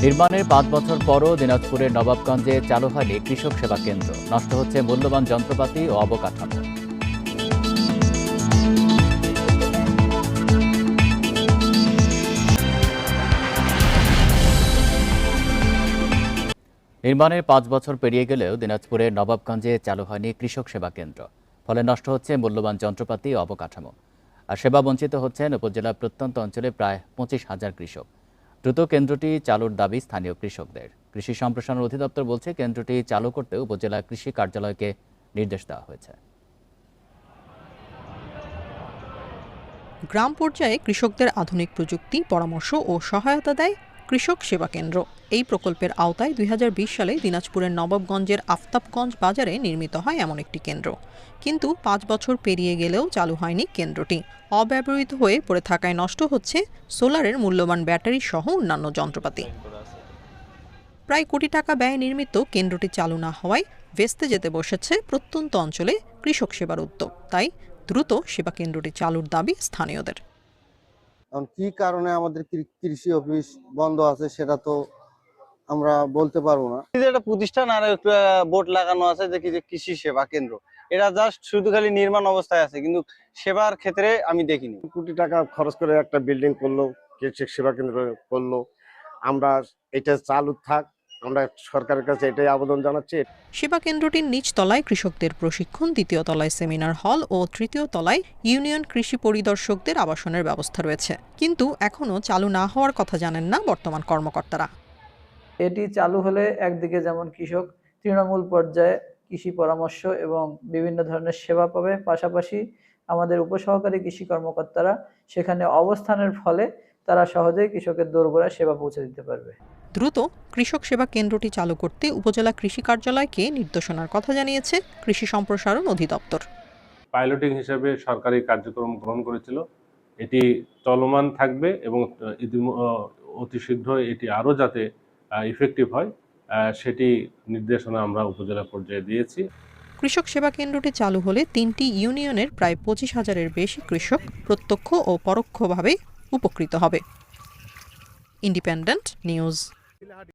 নির্মাণের ৫ বছর পরও দিনাজপুরের নবাবগঞ্জে চালু হয়নি কৃষক সেবা কেন্দ্র। নষ্ট হচ্ছে মূল্যবান যন্ত্রপাতি ও অবকাঠামো। নির্মাণের ৫ বছর পেরিয়ে গেলেও দিনাজপুরের নবাবগঞ্জে চালু হয়নি কৃষক সেবা কেন্দ্র। ফলে নষ্ট হচ্ছে মূল্যবান যন্ত্রপাতি ও অবকাঠামো। আর সেবা বঞ্চিত হচ্ছেন উপজেলার প্রত্যন্ত অঞ্চলে প্রায় ২৫,০০০ কৃষক। দ্রুত কেন্দ্রটি চালুর দাবি স্থানীয় কৃষকদের। কৃষি সম্প্রসারণ অধিদপ্তর বলছে, কেন্দ্রটি চালু করতে উপজেলা কৃষি কার্যালয়কে নির্দেশ দেওয়া হয়েছে। গ্রাম পর্যায়ে কৃষকদের আধুনিক প্রযুক্তি, পরামর্শ ও সহায়তা দেয় কৃষক সেবা কেন্দ্র। এই প্রকল্পের আওতায় ২০২০ সালে দিনাজপুরের নবাবগঞ্জের আফতাবগঞ্জ বাজারে নির্মিত হয় এমন একটি কেন্দ্র। কিন্তু ৫ বছর পেরিয়ে গেলেও চালু হয়নি কেন্দ্রটি। অব্যবহৃত হয়ে পড়ে থাকায় নষ্ট হচ্ছে সোলারের মূল্যবান ব্যাটারি সহ অন্যান্য যন্ত্রপাতি। প্রায় কোটি টাকা ব্যয়ে নির্মিত কেন্দ্রটি চালু না হওয়ায় ভেস্তে যেতে বসেছে প্রত্যন্ত অঞ্চলে কৃষক সেবার উদ্যোগ। তাই দ্রুত সেবা কেন্দ্রটি চালুর দাবি স্থানীয়দের। কি কারণে আমাদের কৃষি অফিস বন্ধ আছে সেটা তো আমরা বলতে পারবো না। একটা প্রতিষ্ঠান আর একটা বোর্ড লাগানো আছে যে কৃষি সেবা কেন্দ্র, এটা জাস্ট শুধু খালি নির্মাণ অবস্থায় আছে, কিন্তু সেবার ক্ষেত্রে আমি দেখিনি। কোটি টাকা খরচ করে একটা বিল্ডিং করলো, কৃষি সেবা কেন্দ্র করলো। আমরা এটা চালু থাক, আমরা সরকারের কাছে এটাই আবেদন জানাচ্ছি। সেবা কেন্দ্রটির নিচ তলায় কৃষকদের প্রশিক্ষণ, দ্বিতীয় তলায় সেমিনার হল ও তৃতীয় তলায় ইউনিয়ন কৃষি পরিদর্শকদের আবাসনের ব্যবস্থা রয়েছে। কিন্তু এখনও চালু না হওয়ার কথা জানেন না বর্তমান কর্মকর্তারা। এটি চালু হলে একদিকে যেমন কৃষক তৃণমূল পর্যায়ে কৃষি পরামর্শ এবং বিভিন্ন ধরনের সেবা পাবে, পাশাপাশি আমাদের উপসহকারী কৃষি কর্মকর্তারা সেখানে অবস্থানের ফলে তারা সহজেই কৃষকের দোরগোড়ায় সেবা পৌঁছে দিতে পারবে। দ্রুত কৃষক সেবা কেন্দ্রটি চালু করতে উপজেলা কৃষি কার্যালয়কে নির্দেশনার কথা জানিয়েছে কৃষি সম্প্রসারণ অধিদপ্তর। পাইলটিং হিসেবে সরকারি কার্যক্রম গ্রহণ করেছিল, এটি চলমান থাকবে এবং অতি শীঘ্র এটি আরও যাতে ইফেক্টিভ হয় সেটি নির্দেশনা আমরা উপজেলা পর্যায়ে দিয়েছি। কৃষক সেবা কেন্দ্রটি চালু হলে ৩টি ইউনিয়নের প্রায় ২৫,০০০-এর বেশি কৃষক প্রত্যক্ষ ও পরোক্ষভাবে উপকৃত হবে। Independent news.